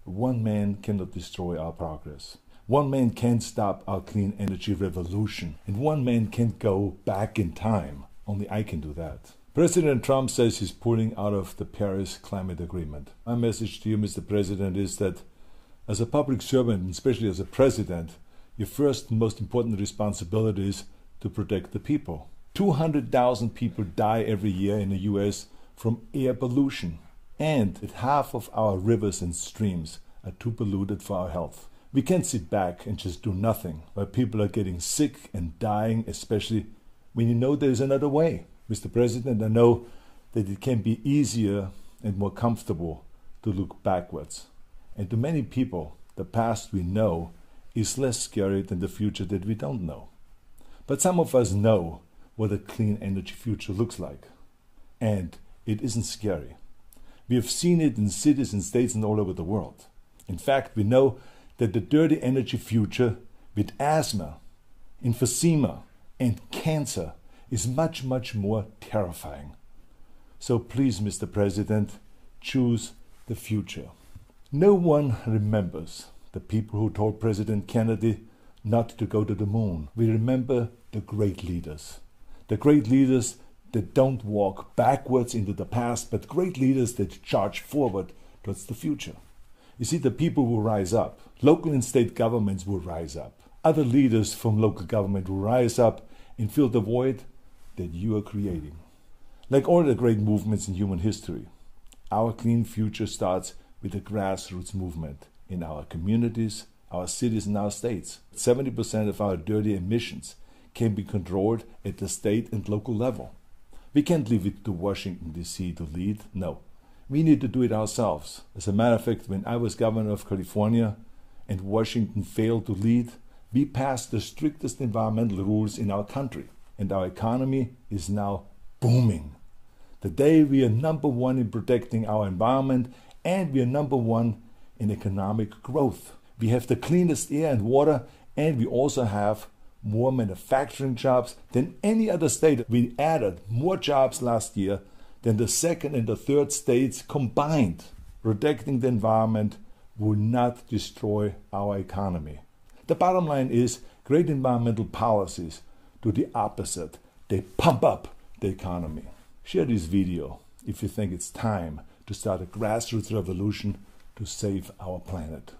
One man cannot destroy our progress. One man can't stop our clean energy revolution. And one man can't go back in time. Only I can do that. President Trump says he's pulling out of the Paris Climate Agreement. My message to you, Mr. President, is that as a public servant, and especially as a president, your first and most important responsibility is to protect the people. 200,000 people die every year in the US from air pollution. And that half of our rivers and streams are too polluted for our health. We can't sit back and just do nothing while people are getting sick and dying, especially when you know there's another way. Mr. President, I know that it can be easier and more comfortable to look backwards. And to many people, the past we know is less scary than the future that we don't know. But some of us know what a clean energy future looks like. And it isn't scary. We have seen it in cities and states and all over the world. In fact, we know that the dirty energy future with asthma, emphysema, and cancer is much, much more terrifying. So please, Mr. President, choose the future. No one remembers the people who told President Kennedy not to go to the moon. We remember the great leaders. The great leaders that don't walk backwards into the past, but great leaders that charge forward towards the future. You see, the people will rise up. Local and state governments will rise up. Other leaders from local government will rise up and fill the void that you are creating. Like all the great movements in human history, our clean future starts with a grassroots movement in our communities, our cities, and our states. 70% of our dirty emissions can be controlled at the state and local level. We can't leave it to Washington, D.C. to lead. No, we need to do it ourselves. As a matter of fact, when I was governor of California and Washington failed to lead, we passed the strictest environmental rules in our country. And our economy is now booming. Today we are #1 in protecting our environment, and we are #1 in economic growth. We have the cleanest air and water, and we also have more manufacturing jobs than any other state. We added more jobs last year than the second and the third states combined. Protecting the environment will not destroy our economy. The bottom line is great environmental policies do the opposite. They pump up the economy. Share this video if you think it's time to start a grassroots revolution to save our planet.